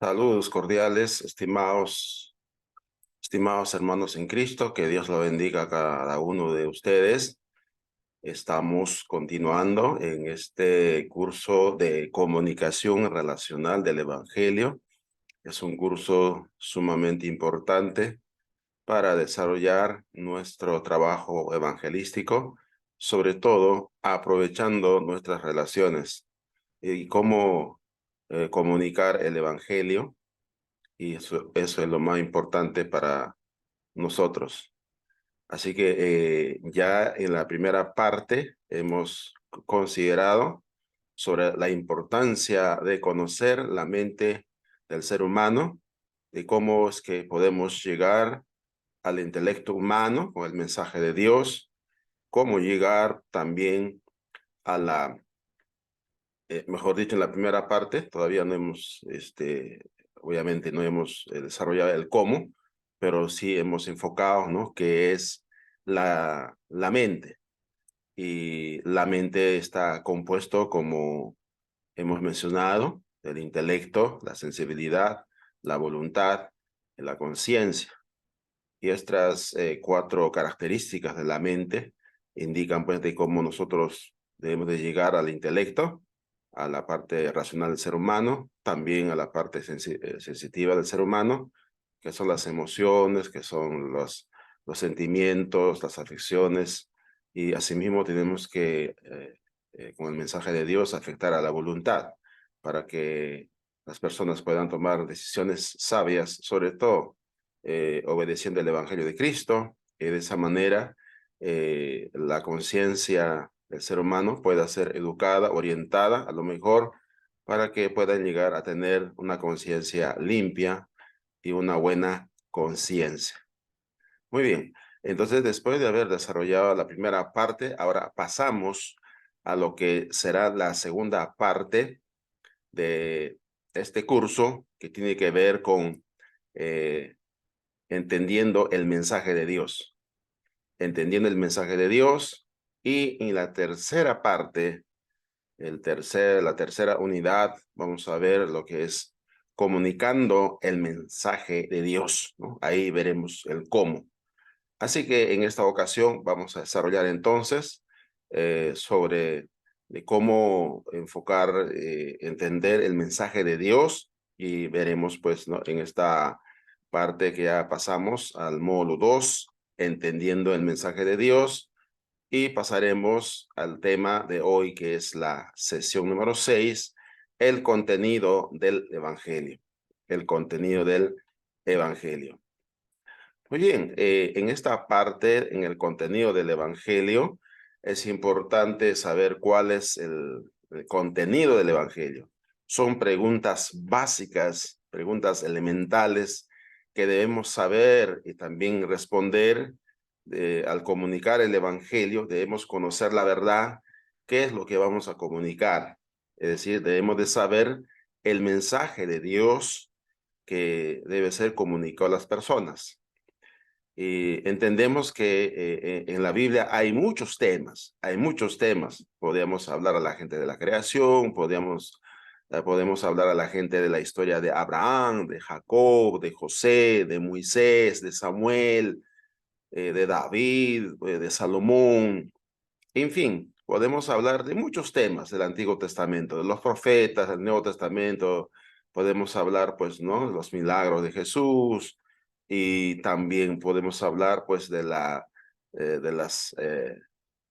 Saludos cordiales, estimados hermanos en Cristo, que Dios lo bendiga a cada uno de ustedes. Estamos continuando en este curso de comunicación relacional del Evangelio. Es un curso sumamente importante para desarrollar nuestro trabajo evangelístico, sobre todo aprovechando nuestras relaciones y cómo comunicar el Evangelio, y eso es lo más importante para nosotros. Así que ya en la primera parte hemos considerado sobre la importancia de conocer la mente del ser humano, de cómo es que podemos llegar al intelecto humano con el mensaje de Dios, cómo llegar también a mejor dicho, en la primera parte todavía no hemos, obviamente no hemos desarrollado el cómo, pero sí hemos enfocado, ¿no? Que es la mente. Y la mente está compuesto, como hemos mencionado, el intelecto, la sensibilidad, la voluntad, la conciencia. Y estas cuatro características de la mente indican, pues, de cómo nosotros debemos de llegar al intelecto, a la parte racional del ser humano, también a la parte sensitiva del ser humano, que son las emociones, que son los sentimientos, las afecciones, y asimismo tenemos que, con el mensaje de Dios, afectar a la voluntad, para que las personas puedan tomar decisiones sabias, sobre todo obedeciendo el Evangelio de Cristo, y de esa manera la conciencia del ser humano pueda ser educada, orientada, a lo mejor, para que puedan llegar a tener una conciencia limpia y una buena conciencia. Muy bien, entonces después de haber desarrollado la primera parte, ahora pasamos a lo que será la segunda parte de este curso, que tiene que ver con eh, entendiendo el mensaje de Dios, entendiendo el mensaje de Dios. Y en la tercera parte, la tercera unidad, vamos a ver lo que es comunicando el mensaje de Dios, ¿no? Ahí veremos el cómo. Así que en esta ocasión vamos a desarrollar entonces sobre de cómo enfocar, entender el mensaje de Dios, y veremos, pues, ¿no? En esta parte que ya pasamos al módulo 2, entendiendo el mensaje de Dios, y pasaremos al tema de hoy, que es la sesión número 6, el contenido del Evangelio, el contenido del Evangelio. Muy bien, en esta parte, en el contenido del Evangelio, es importante saber cuál es el contenido del Evangelio. Son preguntas básicas, preguntas elementales, que debemos saber y también responder. Al comunicar el Evangelio, debemos conocer la verdad, qué es lo que vamos a comunicar. Es decir, debemos de saber el mensaje de Dios que debe ser comunicado a las personas. Y entendemos que en la Biblia hay muchos temas. Podemos hablar a la gente de la creación, podemos hablar a la gente de la historia de Abraham, de Jacob, de José, de Moisés, de Samuel, de David, de Salomón. En fin, podemos hablar de muchos temas del Antiguo Testamento, de los profetas, del Nuevo Testamento. Podemos hablar, pues, ¿no? De los milagros de Jesús, y también podemos hablar, pues, de las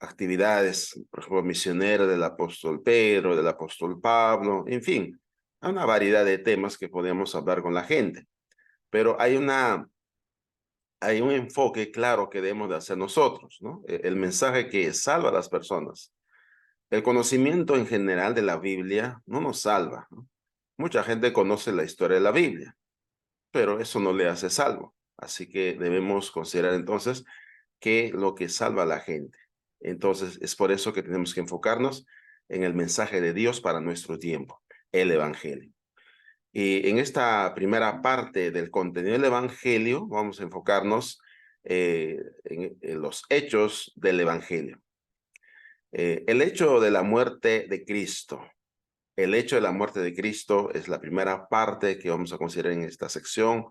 actividades, por ejemplo, misioneras del apóstol Pedro, del apóstol Pablo, en fin, hay una variedad de temas que podemos hablar con la gente. Pero hay un enfoque claro que debemos de hacer nosotros, ¿no? El mensaje que salva a las personas. El conocimiento en general de la Biblia no nos salva, ¿no? Mucha gente conoce la historia de la Biblia, pero eso no le hace salvo. Así que debemos considerar entonces qué es lo que salva a la gente. Entonces, es por eso que tenemos que enfocarnos en el mensaje de Dios para nuestro tiempo, el Evangelio. Y en esta primera parte del contenido del Evangelio, vamos a enfocarnos en los hechos del Evangelio. El hecho de la muerte de Cristo. el hecho de la muerte de Cristo es la primera parte que vamos a considerar en esta sección,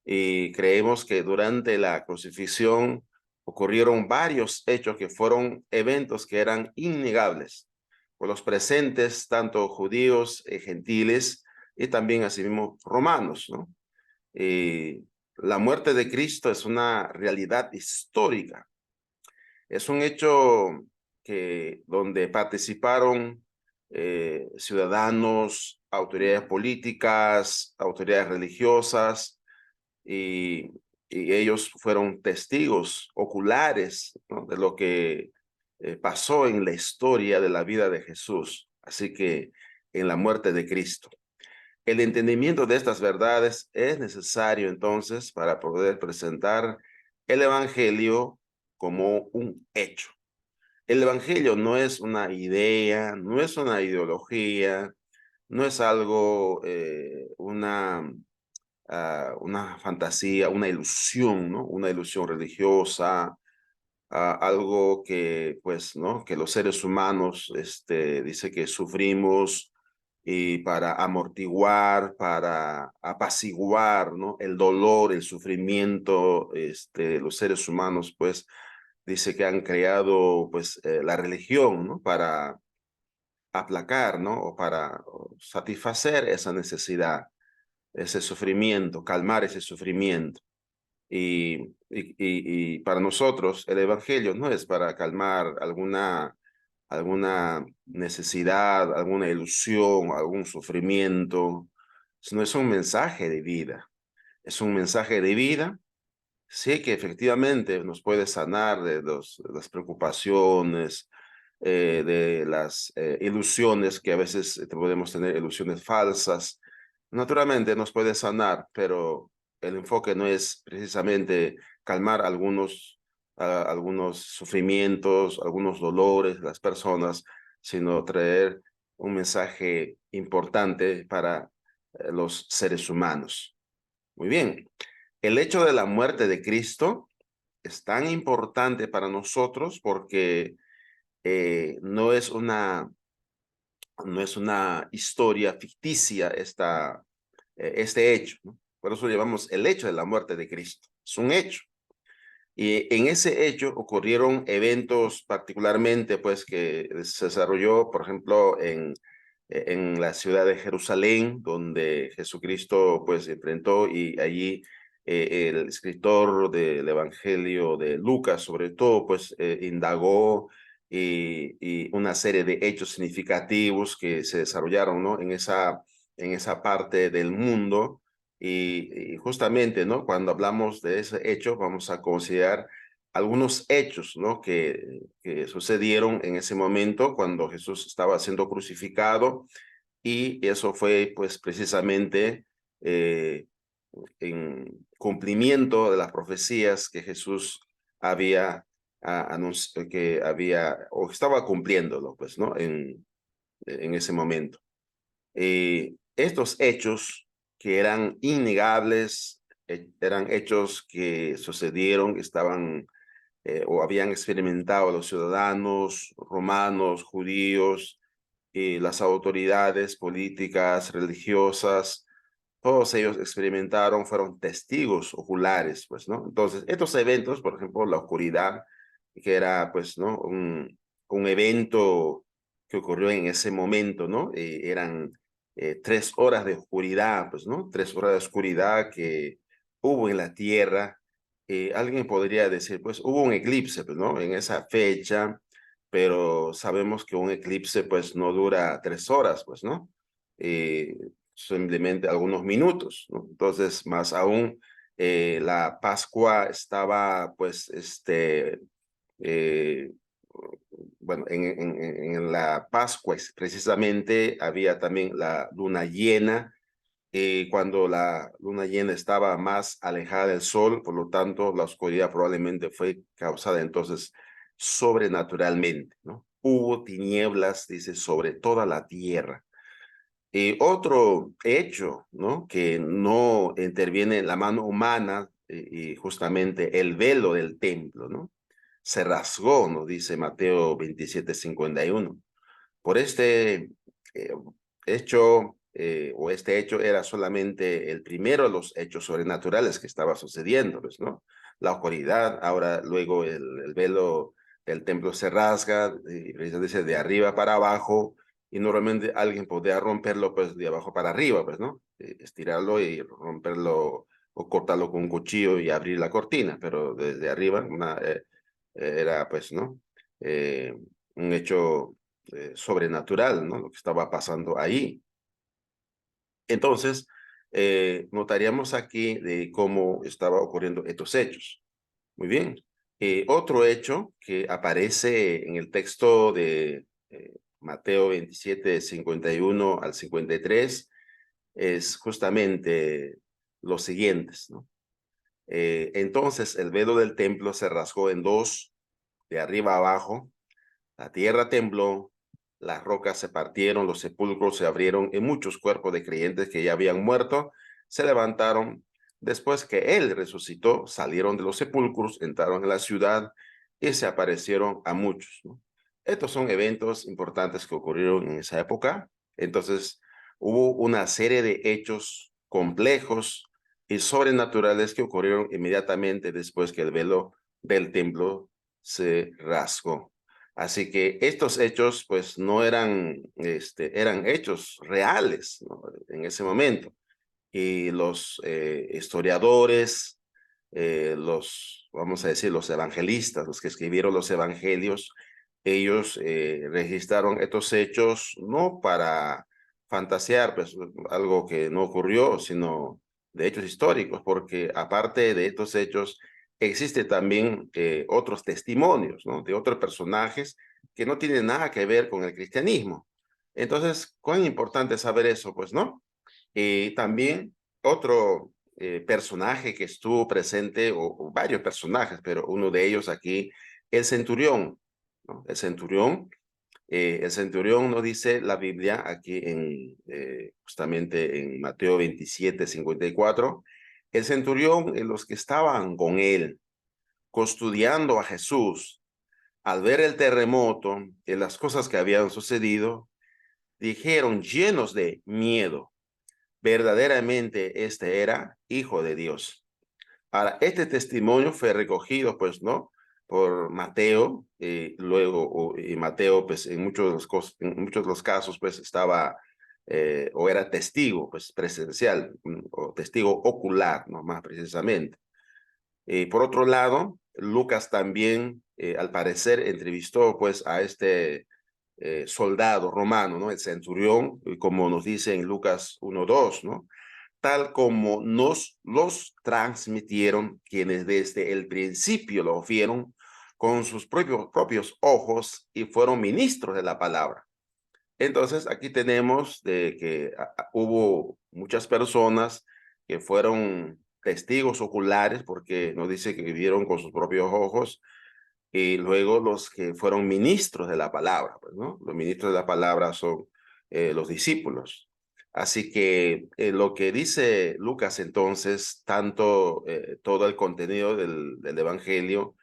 y creemos que durante la crucifixión ocurrieron varios hechos que fueron eventos que eran innegables por los presentes, tanto judíos, gentiles y también asimismo romanos, ¿no? La muerte de Cristo es una realidad histórica, es un hecho que donde participaron ciudadanos, autoridades políticas, autoridades religiosas, y, y ellos fueron testigos oculares, ¿no?, de lo que pasó en la historia de la vida de Jesús, así que en la muerte de Cristo. El entendimiento de estas verdades es necesario entonces para poder presentar el Evangelio como un hecho. El Evangelio no es una idea, no es una ideología, no es algo, una fantasía, una ilusión, ¿no? Una ilusión religiosa, algo que, pues, ¿no? Que los seres humanos, dice que sufrimos y para amortiguar, para apaciguar, ¿no? El dolor, el sufrimiento, los seres humanos, pues, dice que han creado, pues, la religión, ¿no? Para aplacar, ¿no? O para satisfacer esa necesidad, ese sufrimiento, calmar ese sufrimiento. Y para nosotros el Evangelio no es para calmar alguna necesidad, alguna ilusión, algún sufrimiento, sino es un mensaje de vida. Es un mensaje de vida, sí, que efectivamente nos puede sanar de las preocupaciones, de las ilusiones, que a veces podemos tener ilusiones falsas. Naturalmente nos puede sanar, pero el enfoque no es precisamente calmar algunos sufrimientos, algunos dolores de las personas, sino traer un mensaje importante para los seres humanos. Muy bien, el hecho de la muerte de Cristo es tan importante para nosotros porque no es una historia ficticia este hecho, ¿no? Por eso llevamos el hecho de la muerte de Cristo. Es un hecho. Y en ese hecho ocurrieron eventos particularmente, pues, que se desarrolló, por ejemplo, en la ciudad de Jerusalén, donde Jesucristo, pues, enfrentó, y allí el escritor del Evangelio de Lucas, sobre todo, pues, indagó y una serie de hechos significativos que se desarrollaron, ¿no? En esa parte del mundo. Y justamente, ¿no? Cuando hablamos de ese hecho, vamos a considerar algunos hechos, ¿no? Que sucedieron en ese momento cuando Jesús estaba siendo crucificado, y eso fue, pues, precisamente eh, en cumplimiento de las profecías que Jesús había que había o estaba cumpliéndolo, pues, ¿no? En ese momento. Estos hechos que eran innegables, eran hechos que sucedieron, que estaban o habían experimentado los ciudadanos romanos, judíos, y las autoridades políticas, religiosas, todos ellos experimentaron, fueron testigos oculares, pues, ¿no? Entonces, estos eventos, por ejemplo, la oscuridad, que era, pues, ¿no? Un evento que ocurrió en ese momento, ¿no? Eran 3 horas de oscuridad, pues, ¿no? 3 horas de oscuridad que hubo en la tierra. Alguien podría decir, pues, hubo un eclipse, pues, ¿no? En esa fecha, pero sabemos que un eclipse, pues, no dura 3 horas, pues, ¿no? Simplemente algunos minutos, ¿no? Entonces, más aún, la Pascua estaba, pues, eh, bueno, en la Pascua precisamente había también la luna llena, y cuando la luna llena estaba más alejada del sol, por lo tanto, la oscuridad probablemente fue causada entonces sobrenaturalmente, ¿no? Hubo tinieblas, dice, sobre toda la tierra. Otro hecho, ¿no? Que no interviene la mano humana, y justamente el velo del templo, ¿no? Se rasgó, nos dice Mateo 27:51. Por este este hecho era solamente el primero de los hechos sobrenaturales que estaba sucediendo, pues, ¿no? La oscuridad, ahora luego el velo del templo se rasga, y dice de arriba para abajo, y normalmente alguien podría romperlo pues de abajo para arriba, pues, ¿no? Estirarlo y romperlo o cortarlo con un cuchillo y abrir la cortina, pero desde arriba era pues, ¿no? Un hecho sobrenatural, ¿no? Lo que estaba pasando ahí. Entonces, notaríamos aquí de cómo estaba ocurriendo estos hechos. Muy bien. Otro hecho que aparece en el texto de Mateo 27, 51 al 53, es justamente los siguientes, ¿no? Entonces el velo del templo se rasgó en dos, de arriba a abajo, la tierra tembló, las rocas se partieron, los sepulcros se abrieron y muchos cuerpos de creyentes que ya habían muerto se levantaron. Después que él resucitó, salieron de los sepulcros, entraron en la ciudad y se aparecieron a muchos, ¿no? Estos son eventos importantes que ocurrieron en esa época. Entonces, hubo una serie de hechos complejos y sobrenaturales que ocurrieron inmediatamente después que el velo del templo se rasgó. Así que estos hechos, pues, no eran, eran hechos reales, ¿no? En ese momento. Y los historiadores, vamos a decir, los evangelistas, los que escribieron los evangelios, ellos registraron estos hechos no para fantasear, pues, algo que no ocurrió, sino de hechos históricos, porque aparte de estos hechos, existe también otros testimonios, ¿no? De otros personajes que no tienen nada que ver con el cristianismo. Entonces, ¿cuán importante es saber eso? Pues, ¿no? También otro personaje que estuvo presente, o varios personajes, pero uno de ellos aquí, el centurión, ¿no? El centurión nos dice la Biblia aquí justamente en Mateo 27, 54, el centurión y los que estaban con él, custodiando a Jesús, al ver el terremoto y las cosas que habían sucedido, dijeron llenos de miedo, verdaderamente este era hijo de Dios. Ahora, este testimonio fue recogido, pues, ¿no? Por Mateo, y Mateo, pues, en muchos de los casos, pues, estaba o era testigo, pues, presencial, o testigo ocular, ¿no? Más precisamente. Por otro lado, Lucas también, al parecer, entrevistó, pues, a este soldado romano, ¿no? El centurión, como nos dice en Lucas 1:2, ¿no? Tal como nos los transmitieron quienes desde el principio lo vieron con sus propios ojos y fueron ministros de la palabra. Entonces, aquí tenemos de que hubo muchas personas que fueron testigos oculares, porque nos dice que vivieron con sus propios ojos, y luego los que fueron ministros de la palabra, pues, ¿no? Los ministros de la palabra son los discípulos. Así que lo que dice Lucas entonces, tanto todo el contenido del Evangelio,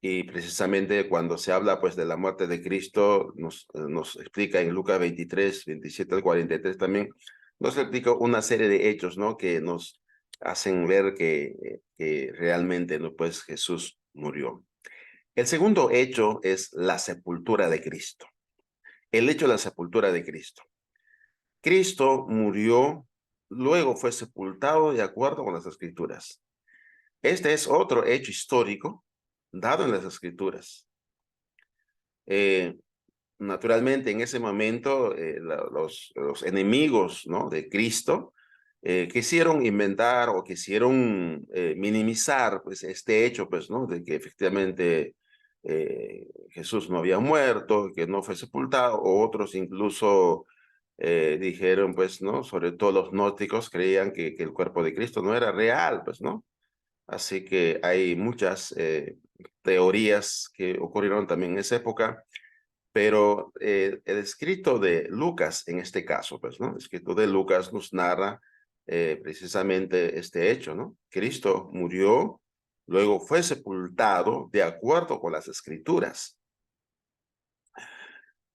y precisamente cuando se habla pues de la muerte de Cristo, nos explica en Lucas 23, 27 al 43 también, nos explica una serie de hechos, ¿no? Que nos hacen ver que realmente, ¿no? Pues Jesús murió. El segundo hecho es la sepultura de Cristo. El hecho de la sepultura de Cristo. Cristo murió, luego fue sepultado de acuerdo con las Escrituras. Este es otro hecho histórico dado en las Escrituras. Naturalmente, en ese momento, los enemigos, ¿no? de Cristo quisieron inventar o quisieron minimizar pues, este hecho, pues, ¿no? De que efectivamente Jesús no había muerto, que no fue sepultado, o otros incluso dijeron, pues, ¿no? Sobre todo los gnósticos creían que el cuerpo de Cristo no era real, pues, ¿no? Así que hay muchas teorías que ocurrieron también en esa época, pero el escrito de Lucas en este caso, pues, ¿no? El escrito de Lucas nos narra precisamente este hecho, ¿no? Cristo murió, luego fue sepultado de acuerdo con las Escrituras.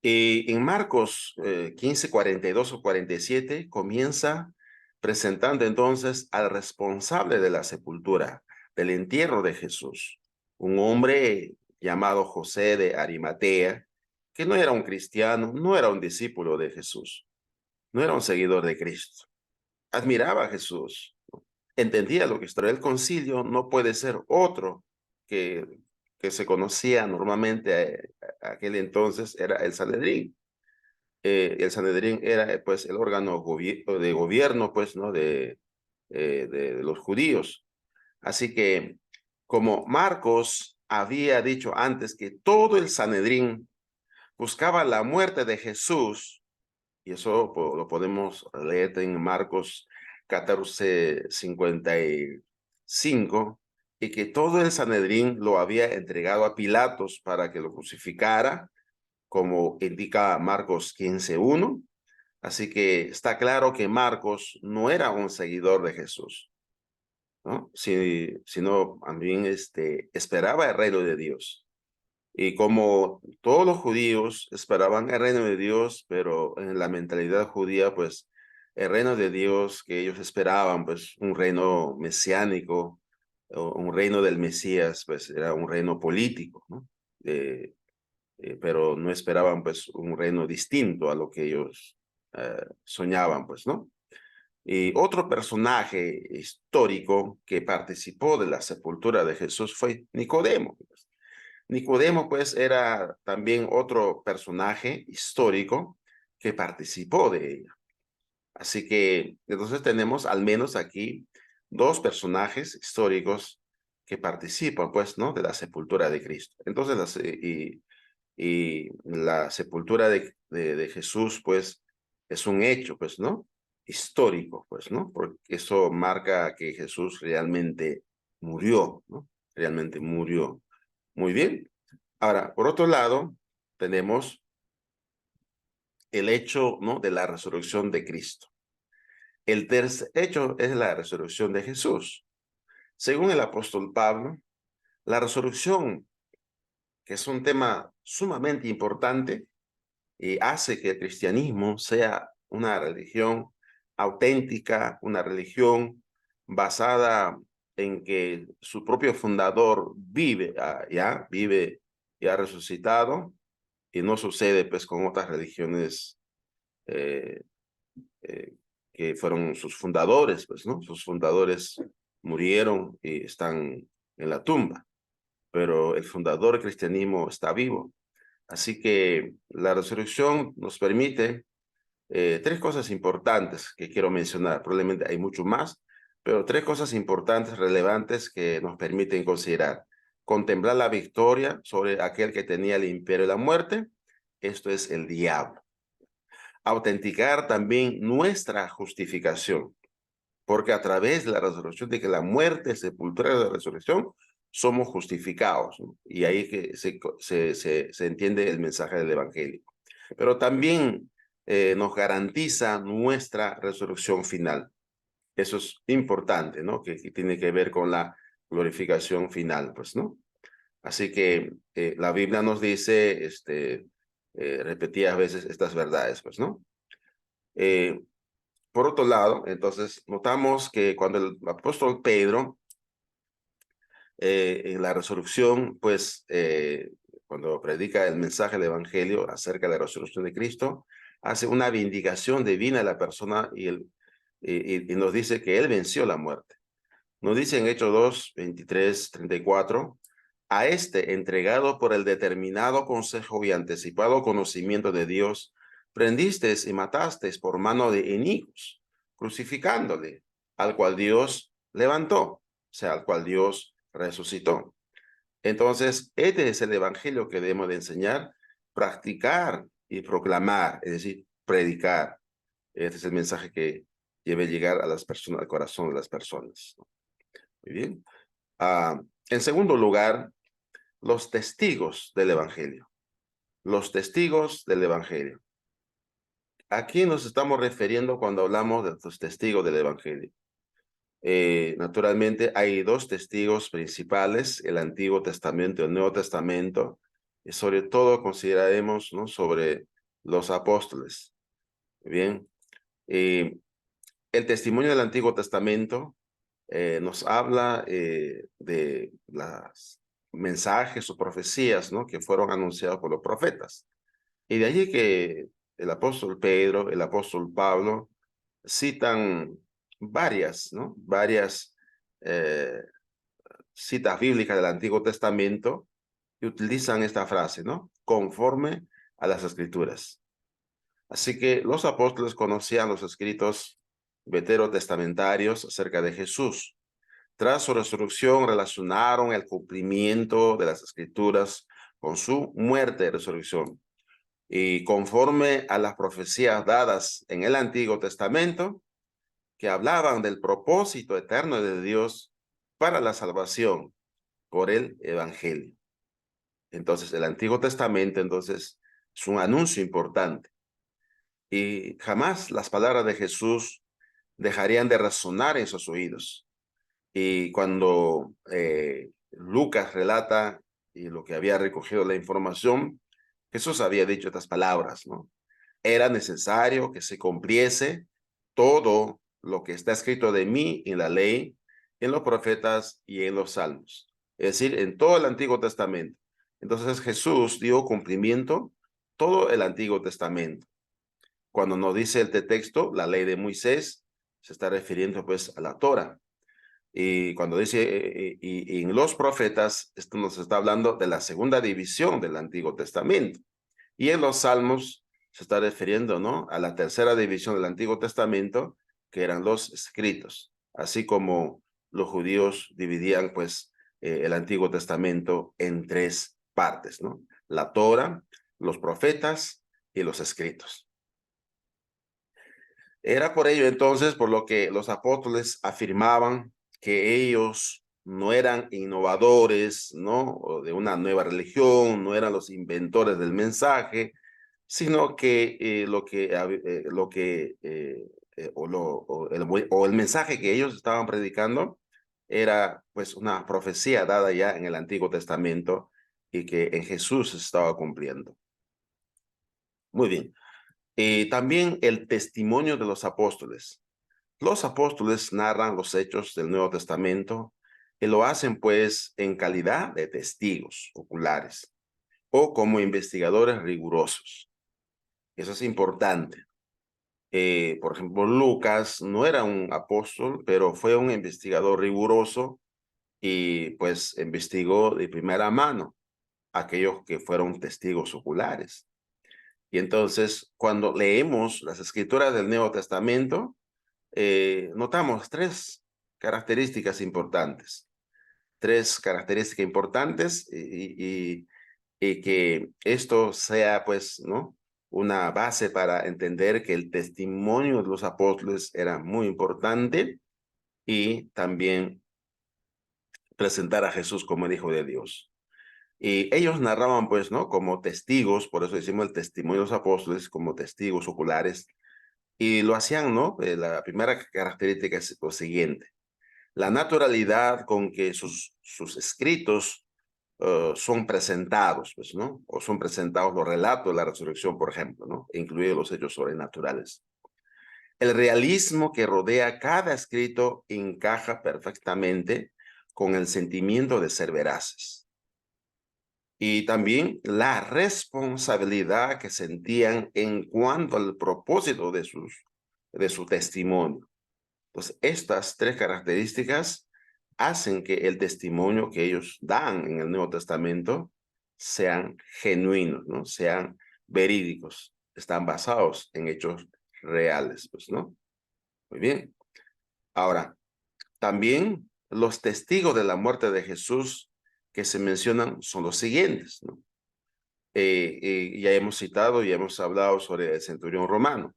Y en Marcos 15, 42 o 47 comienza presentando entonces al responsable de la sepultura, del entierro de Jesús, un hombre llamado José de Arimatea, que no era un cristiano, no era un discípulo de Jesús, no era un seguidor de Cristo. Admiraba a Jesús, entendía lo que estaba. El concilio no puede ser otro que, que se conocía normalmente a aquel entonces, era el Sanedrín. El Sanedrín era pues el órgano de gobierno pues, ¿no? De los judíos. Así que como Marcos había dicho antes que todo el Sanedrín buscaba la muerte de Jesús, y eso lo podemos leer en Marcos 14:55, y que todo el Sanedrín lo había entregado a Pilatos para que lo crucificara, como indica Marcos 15:1. Así que está claro que Marcos no era un seguidor de Jesús, ¿no? Sino también esperaba el reino de Dios. Y como todos los judíos esperaban el reino de Dios, pero en la mentalidad judía, pues el reino de Dios que ellos esperaban, pues un reino mesiánico, o un reino del Mesías, pues era un reino político, ¿no? Pero no esperaban pues un reino distinto a lo que ellos soñaban, pues, ¿no? Y otro personaje histórico que participó de la sepultura de Jesús fue Nicodemo. Nicodemo, pues, era también otro personaje histórico que participó de ella. Así que, entonces tenemos al menos aquí dos personajes históricos que participan, pues, ¿no? De la sepultura de Cristo. Entonces, y la sepultura de Jesús, pues, es un hecho, pues, ¿no? Histórico, pues, ¿no? Porque eso marca que Jesús realmente murió, ¿no? Realmente murió. Muy bien. Ahora, por otro lado, tenemos el hecho, ¿no? De la resurrección de Cristo. El tercer hecho es la resurrección de Jesús. Según el apóstol Pablo, la resurrección, que es un tema sumamente importante, y hace que el cristianismo sea una religión auténtica, una religión basada en que su propio fundador vive, vive y ha resucitado, y no sucede pues con otras religiones eh, eh, que fueron sus fundadores, pues, ¿no? Sus fundadores murieron y están en la tumba, pero el fundador del cristianismo está vivo. Así que la resurrección nos permite tres cosas importantes que quiero mencionar. Probablemente hay mucho más, pero tres cosas importantes, relevantes, que nos permiten considerar. Contemplar la victoria sobre aquel que tenía el imperio de la muerte, esto es el diablo. Autenticar también nuestra justificación, porque a través de la resurrección, de que la muerte, sepultura y la resurrección, somos justificados, ¿no? Y ahí que se entiende el mensaje del Evangelio. Pero también nos garantiza nuestra resurrección final. Eso es importante, ¿no? Que tiene que ver con la glorificación final, pues, ¿no? Así que la Biblia nos dice, repetidas veces estas verdades, pues, ¿no? Por otro lado, entonces, notamos que cuando el apóstol Pedro, en la resurrección, pues, cuando predica el mensaje del Evangelio acerca de la resurrección de Cristo, hace una vindicación divina a la persona y nos dice que él venció la muerte. Nos dice en Hechos 2, 23, 34, a este entregado por el determinado consejo y anticipado conocimiento de Dios, prendisteis y matasteis por mano de enemigos, crucificándole, al cual Dios levantó, o sea, al cual Dios resucitó. Entonces, este es el evangelio que debemos de enseñar, practicar y proclamar, es decir, predicar. Este es el mensaje que debe llegar a las personas, al corazón de las personas. Muy bien. En segundo lugar, los testigos del evangelio. Los testigos del evangelio. ¿A quién nos estamos refiriendo cuando hablamos de los testigos del evangelio? Naturalmente hay dos testigos principales, el Antiguo Testamento y el Nuevo Testamento, y sobre todo consideraremos, ¿no?, sobre los apóstoles. Bien, el testimonio del Antiguo Testamento nos habla de los mensajes o profecías, ¿no?, que fueron anunciados por los profetas. Y de allí que el apóstol Pedro, el apóstol Pablo, citan varias, ¿no?, varias citas bíblicas del Antiguo Testamento y utilizan esta frase, ¿no?, conforme a las Escrituras. Así que los apóstoles conocían los escritos veterotestamentarios acerca de Jesús. Tras su resurrección, relacionaron el cumplimiento de las Escrituras con su muerte y resurrección. Y conforme a las profecías dadas en el Antiguo Testamento, que hablaban del propósito eterno de Dios para la salvación por el Evangelio. Entonces, el Antiguo Testamento, entonces, es un anuncio importante. Y jamás las palabras de Jesús dejarían de resonar en sus oídos. Y cuando Lucas relata y lo que había recogido la información, Jesús había dicho estas palabras, ¿no? Era necesario que se cumpliese todo lo que está escrito de mí en la ley, en los profetas y en los salmos. Es decir, en todo el Antiguo Testamento. Entonces Jesús dio cumplimiento todo el Antiguo Testamento. Cuando nos dice el texto, la ley de Moisés, se está refiriendo pues a la Torah. Y cuando dice y en los profetas, esto nos está hablando de la segunda división del Antiguo Testamento. Y en los Salmos se está refiriendo, ¿no?, a la tercera división del Antiguo Testamento, que eran los escritos. Así como los judíos dividían, pues, el Antiguo Testamento en tres partes, ¿no? La Torah, los profetas y los escritos. Era por ello entonces por lo que los apóstoles afirmaban que ellos no eran innovadores, ¿no?, o de una nueva religión, no eran los inventores del mensaje, sino que o el mensaje que ellos estaban predicando era pues una profecía dada ya en el Antiguo Testamento y que en Jesús se estaba cumpliendo. Muy bien. También el testimonio de los apóstoles. Los apóstoles narran los hechos del Nuevo Testamento y lo hacen pues en calidad de testigos oculares o como investigadores rigurosos. Eso es importante. Por ejemplo, Lucas no era un apóstol, pero fue un investigador riguroso y pues investigó de primera mano aquellos que fueron testigos oculares. Y entonces, cuando leemos las escrituras del Nuevo Testamento, notamos tres características importantes. Tres características importantes y que esto sea, pues, ¿no?, una base para entender que el testimonio de los apóstoles era muy importante y también presentar a Jesús como el Hijo de Dios. Y ellos narraban, pues, ¿no?, como testigos, por eso decimos el testimonio de los apóstoles como testigos oculares, y lo hacían, ¿no? La primera característica es lo siguiente: la naturalidad con que sus escritos son presentados, pues, ¿no? O son presentados los relatos de la resurrección, por ejemplo, ¿no?, incluidos los hechos sobrenaturales. El realismo que rodea cada escrito encaja perfectamente con el sentimiento de ser veraces. Y también la responsabilidad que sentían en cuanto al propósito de su testimonio. Entonces, estas tres características hacen que el testimonio que ellos dan en el Nuevo Testamento sean genuinos, ¿no?, sean verídicos, están basados en hechos reales, pues, ¿no? Muy bien. Ahora, también los testigos de la muerte de Jesús que se mencionan son los siguientes, ¿no? Ya hemos citado y hemos hablado sobre el centurión romano.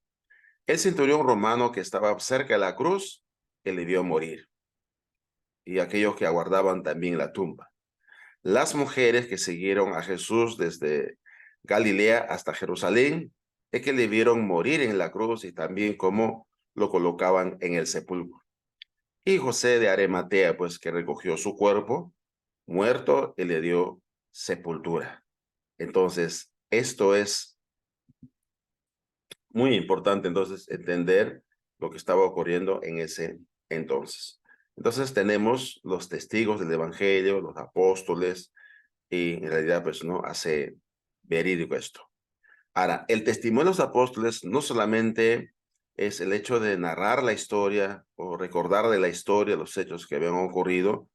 El centurión romano que estaba cerca de la cruz, él le vio morir. Y aquellos que aguardaban también la tumba. Las mujeres que siguieron a Jesús desde Galilea hasta Jerusalén, es que le vieron morir en la cruz y también cómo lo colocaban en el sepulcro. Y José de Arimatea, pues, que recogió su cuerpo muerto y le dio sepultura. Entonces, esto es muy importante entonces entender lo que estaba ocurriendo en ese entonces. Entonces tenemos los testigos del Evangelio, los apóstoles, y en realidad pues no hace verídico esto. Ahora, el testimonio de los apóstoles no solamente es el hecho de narrar la historia o recordar de la historia los hechos que habían ocurrido.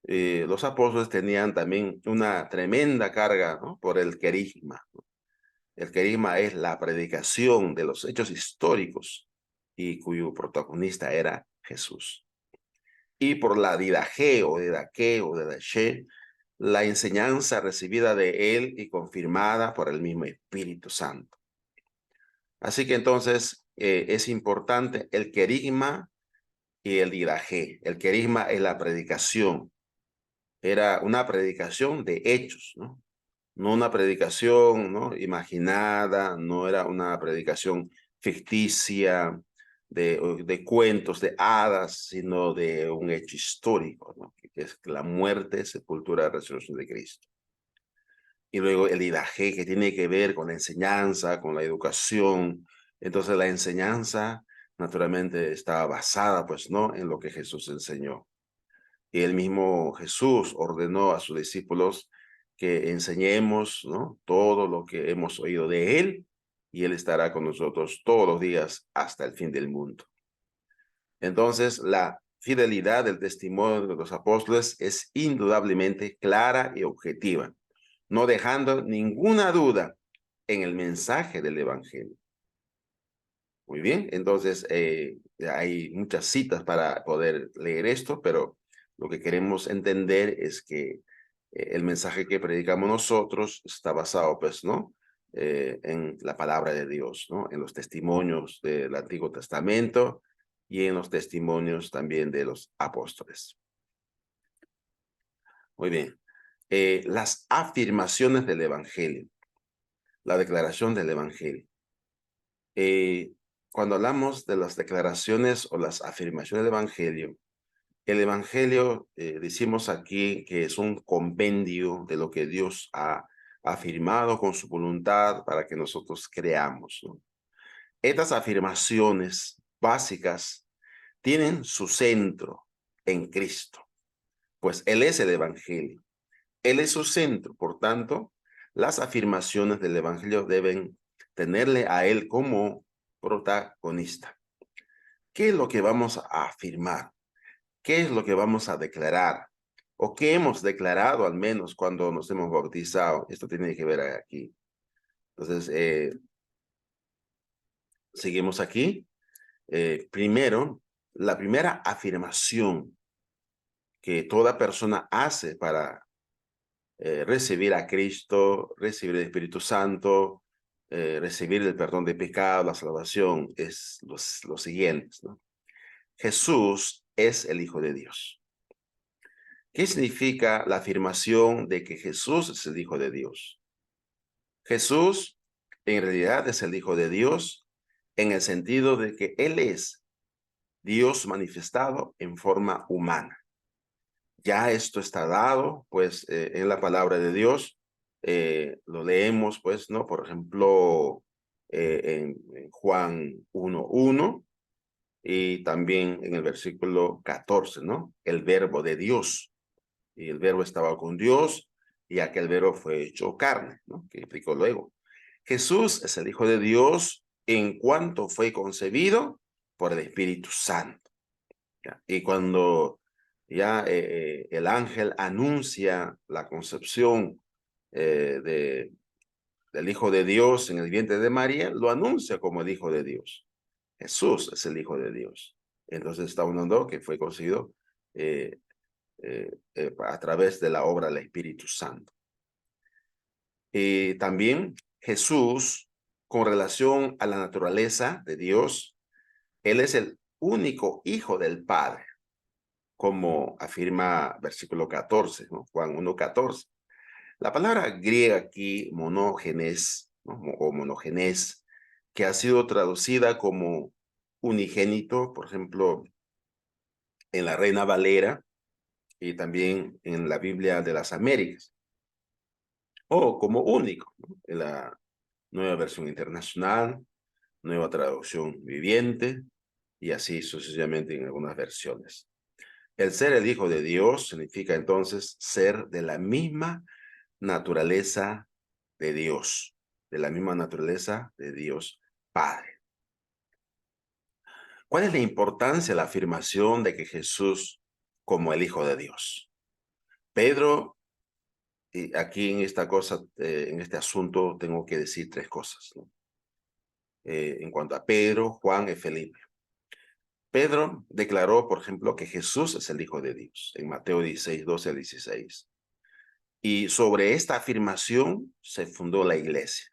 Los apóstoles tenían también una tremenda carga, ¿no?, por el querigma. El querigma es la predicación de los hechos históricos y cuyo protagonista era Jesús. Y por la didaje o didaqué o didaché, la enseñanza recibida de él y confirmada por el mismo Espíritu Santo. Así que entonces es importante el querigma y el didaje. El querigma es la predicación. Era una predicación de hechos, ¿no? No una predicación, ¿no?, imaginada, no era una predicación ficticia de cuentos, de hadas, sino de un hecho histórico, ¿no?, que es la muerte, sepultura, resurrección de Cristo. Y luego el idaje, que tiene que ver con la enseñanza, con la educación. Entonces la enseñanza naturalmente estaba basada, pues, ¿no?, en lo que Jesús enseñó. Y el mismo Jesús ordenó a sus discípulos que enseñemos, ¿no?, todo lo que hemos oído de él, y él estará con nosotros todos los días hasta el fin del mundo. Entonces, la fidelidad del testimonio de los apóstoles es indudablemente clara y objetiva, no dejando ninguna duda en el mensaje del Evangelio. Muy bien, entonces hay muchas citas para poder leer esto, pero lo que queremos entender es que el mensaje que predicamos nosotros está basado, pues, ¿no?, en la palabra de Dios, ¿no?, en los testimonios del Antiguo Testamento y en los testimonios también de los apóstoles. Muy bien. Las afirmaciones del Evangelio, la declaración del Evangelio. Eh, Cuando hablamos de las declaraciones o las afirmaciones del Evangelio, el Evangelio, decimos aquí que es un compendio de lo que Dios ha afirmado con su voluntad para que nosotros creamos, ¿no? Estas afirmaciones básicas tienen su centro en Cristo, pues Él es el Evangelio. Él es su centro. Por tanto, las afirmaciones del Evangelio deben tenerle a Él como protagonista. ¿Qué es lo que vamos a afirmar? ¿Qué es lo que vamos a declarar? ¿O qué hemos declarado al menos cuando nos hemos bautizado? Esto tiene que ver aquí. Entonces, seguimos aquí. Primero, la primera afirmación que toda persona hace para recibir a Cristo, recibir el Espíritu Santo, recibir el perdón de pecado, la salvación, es los siguientes, ¿no? Jesús es el Hijo de Dios. ¿Qué significa la afirmación de que Jesús es el Hijo de Dios? Jesús en realidad es el Hijo de Dios en el sentido de que Él es Dios manifestado en forma humana. Ya esto está dado, pues, en la palabra de Dios. Lo leemos, pues, ¿no? Por ejemplo, en Juan 1:1 y también en el versículo 14, ¿no? El verbo de Dios. Y el verbo estaba con Dios y aquel verbo fue hecho carne, ¿no?, que explicó luego. Jesús es el Hijo de Dios en cuanto fue concebido por el Espíritu Santo. ¿Ya? Y cuando ya el ángel anuncia la concepción del Hijo de Dios en el vientre de María, lo anuncia como el Hijo de Dios. Jesús es el Hijo de Dios. Entonces está hablando que fue concebido a través de la obra del Espíritu Santo. Y también Jesús, con relación a la naturaleza de Dios, Él es el único Hijo del Padre, como afirma versículo 14, ¿no? Juan 1:14. La palabra griega aquí, monógenes, ¿no?, o monogenes, que ha sido traducida como unigénito, por ejemplo, en la Reina Valera y también en la Biblia de las Américas, o como único, ¿no?, en la Nueva Versión Internacional, Nueva Traducción Viviente, y así sucesivamente en algunas versiones. El ser el Hijo de Dios significa entonces ser de la misma naturaleza de Dios, de la misma naturaleza de Dios Padre. ¿Cuál es la importancia de la afirmación de que Jesús como el Hijo de Dios? Pedro, y aquí en esta cosa, en este asunto, tengo que decir tres cosas, ¿no? En cuanto a Pedro, Juan y Felipe. Pedro declaró, por ejemplo, que Jesús es el Hijo de Dios, en Mateo 16, 12 al 16. Y sobre esta afirmación se fundó la iglesia.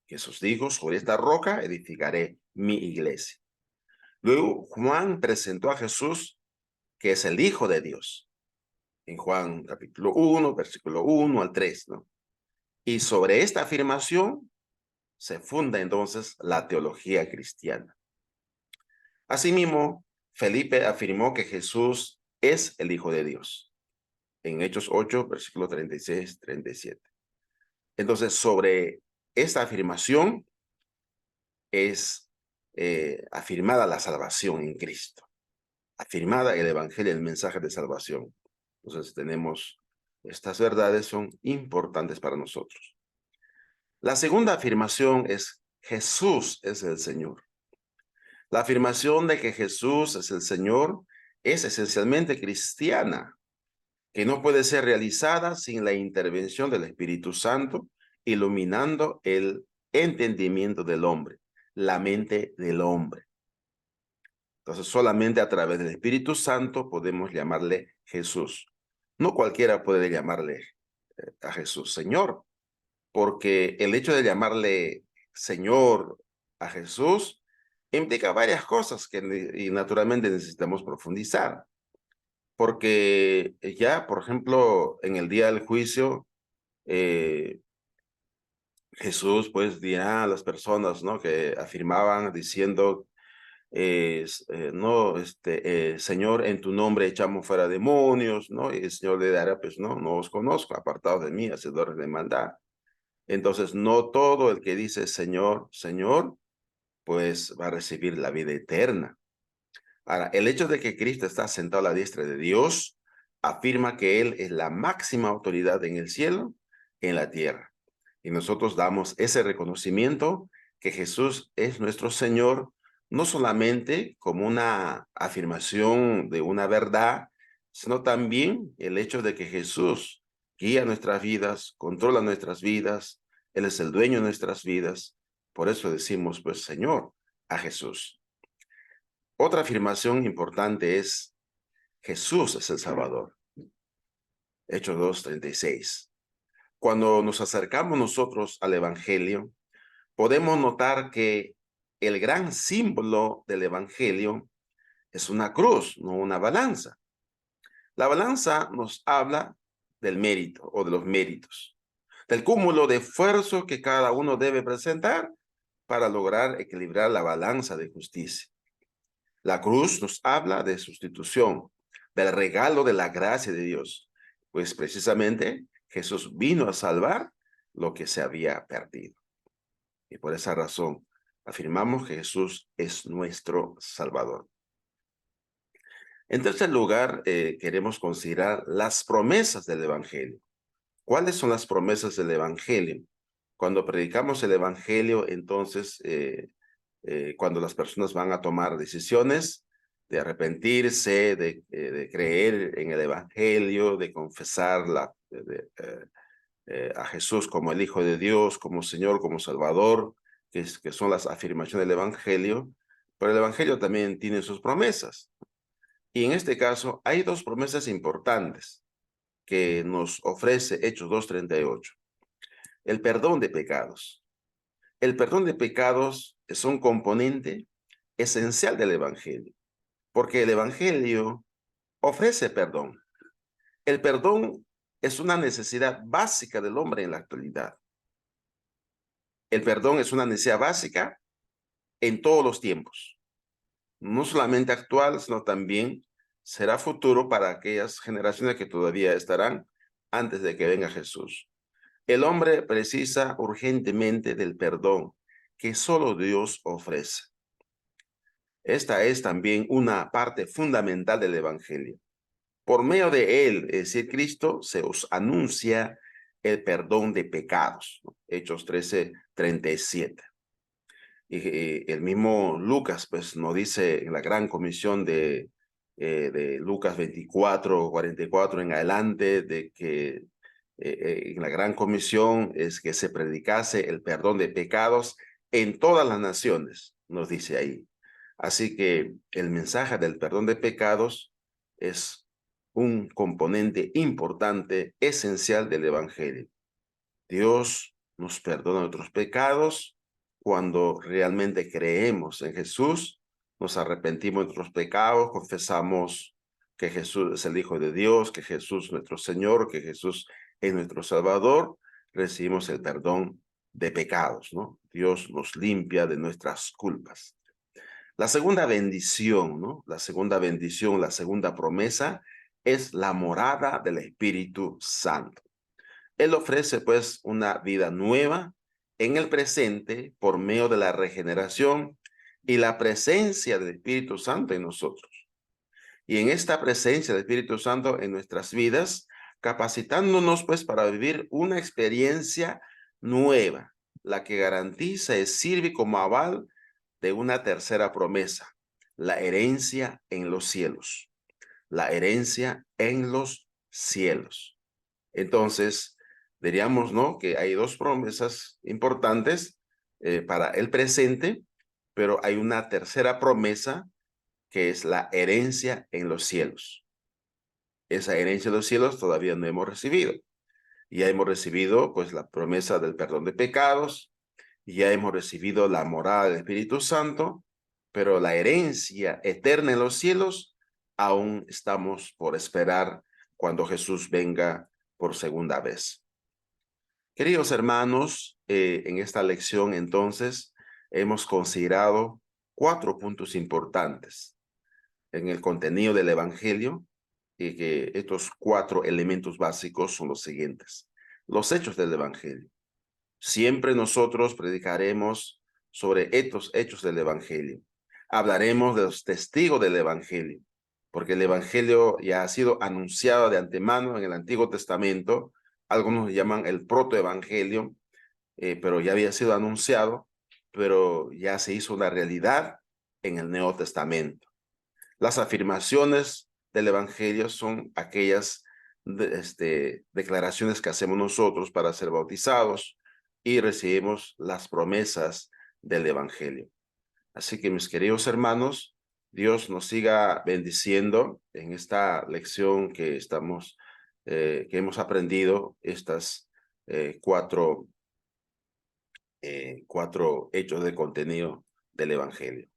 Jesús dijo, sobre esta roca edificaré mi iglesia. Luego Juan presentó a Jesús, que es el Hijo de Dios, en Juan capítulo 1, versículo 1 al 3, ¿no? Y sobre esta afirmación se funda entonces la teología cristiana. Asimismo, Felipe afirmó que Jesús es el Hijo de Dios, en Hechos 8, versículo 36, 37. Entonces, sobre esta afirmación es afirmada la salvación en Cristo, afirmada el Evangelio, el mensaje de salvación. Entonces, estas verdades son importantes para nosotros. La segunda afirmación es Jesús es el Señor. La afirmación de que Jesús es el Señor es esencialmente cristiana, que no puede ser realizada sin la intervención del Espíritu Santo, iluminando el entendimiento del hombre, la mente del hombre. Entonces, solamente a través del Espíritu Santo podemos llamarle Jesús. No cualquiera puede llamarle a Jesús Señor, porque el hecho de llamarle Señor a Jesús implica varias cosas y naturalmente necesitamos profundizar. Porque ya, por ejemplo, en el día del juicio, Jesús pues dirá a las personas, ¿no?, que afirmaban diciendo, no, Señor, en tu nombre echamos fuera demonios, ¿no? Y el Señor le dará, pues, no os conozco, apartados de mí, hacedores de maldad. Entonces, no todo el que dice Señor, Señor, pues va a recibir la vida eterna. Ahora, el hecho de que Cristo está sentado a la diestra de Dios afirma que Él es la máxima autoridad en el cielo, en la tierra. Y nosotros damos ese reconocimiento que Jesús es nuestro Señor, no solamente como una afirmación de una verdad, sino también el hecho de que Jesús guía nuestras vidas, controla nuestras vidas, Él es el dueño de nuestras vidas. Por eso decimos, pues, Señor, a Jesús. Otra afirmación importante es, Jesús es el Salvador. Hechos 2:36. Cuando nos acercamos nosotros al Evangelio, podemos notar que el gran símbolo del Evangelio es una cruz, no una balanza. La balanza nos habla del mérito o de los méritos, del cúmulo de esfuerzo que cada uno debe presentar para lograr equilibrar la balanza de justicia. La cruz nos habla de sustitución, del regalo de la gracia de Dios, pues precisamente Jesús vino a salvar lo que se había perdido. Y por esa razón afirmamos que Jesús es nuestro Salvador. En tercer lugar, queremos considerar las promesas del Evangelio. ¿Cuáles son las promesas del Evangelio? Cuando predicamos el Evangelio, entonces, cuando las personas van a tomar decisiones de arrepentirse, de creer en el Evangelio, de confesar a Jesús como el Hijo de Dios, como Señor, como Salvador, que son las afirmaciones del Evangelio, pero el Evangelio también tiene sus promesas. Y en este caso hay dos promesas importantes que nos ofrece Hechos 2:38. El perdón de pecados. El perdón de pecados es un componente esencial del Evangelio, porque el Evangelio ofrece perdón. El perdón es una necesidad básica del hombre en la actualidad. El perdón es una necesidad básica en todos los tiempos, no solamente actual, sino también será futuro para aquellas generaciones que todavía estarán antes de que venga Jesús. El hombre precisa urgentemente del perdón, que solo Dios ofrece. Esta es también una parte fundamental del Evangelio. Por medio de él, es decir, Cristo, se os anuncia el perdón de pecados, ¿no? Hechos 13:37. Y el mismo Lucas, pues, nos dice en la gran comisión de Lucas 24:44 en adelante, de que en la gran comisión es que se predicase el perdón de pecados en todas las naciones, nos dice ahí. Así que el mensaje del perdón de pecados es un componente importante, esencial del Evangelio. Dios nos perdona nuestros pecados cuando realmente creemos en Jesús, nos arrepentimos de nuestros pecados, confesamos que Jesús es el Hijo de Dios, que Jesús es nuestro Señor, que Jesús es nuestro Salvador, recibimos el perdón de pecados, ¿no? Dios nos limpia de nuestras culpas. La segunda bendición, ¿no? La segunda bendición, la segunda promesa es la morada del Espíritu Santo. Él ofrece pues una vida nueva en el presente por medio de la regeneración y la presencia del Espíritu Santo en nosotros. Y en esta presencia del Espíritu Santo en nuestras vidas, capacitándonos pues para vivir una experiencia nueva, la que garantiza y sirve como aval de una tercera promesa, la herencia en los cielos. La herencia en los cielos. Entonces, diríamos, ¿no?, que hay dos promesas importantes para el presente, pero hay una tercera promesa que es la herencia en los cielos. Esa herencia en los cielos todavía no hemos recibido. Ya hemos recibido, pues, la promesa del perdón de pecados, ya hemos recibido la morada del Espíritu Santo, pero la herencia eterna en los cielos aún estamos por esperar cuando Jesús venga por segunda vez. Queridos hermanos, en esta lección entonces hemos considerado 4 puntos importantes en el contenido del Evangelio, y que estos 4 elementos básicos son los siguientes. Los hechos del Evangelio. Siempre nosotros predicaremos sobre estos hechos del Evangelio. Hablaremos de los testigos del Evangelio, porque el Evangelio ya ha sido anunciado de antemano en el Antiguo Testamento. Algunos llaman el protoevangelio, pero ya había sido anunciado, pero ya se hizo una realidad en el Nuevo Testamento. Las afirmaciones del Evangelio son aquellas declaraciones que hacemos nosotros para ser bautizados y recibimos las promesas del Evangelio. Así que, mis queridos hermanos, Dios nos siga bendiciendo en esta lección que que hemos aprendido, estas cuatro hechos de contenido del Evangelio.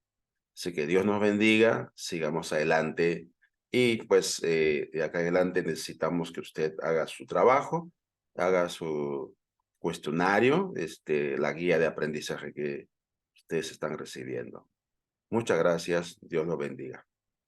Así que Dios nos bendiga, sigamos adelante y pues de acá en adelante necesitamos que usted haga su trabajo, haga su cuestionario, la guía de aprendizaje que ustedes están recibiendo. Muchas gracias, Dios los bendiga.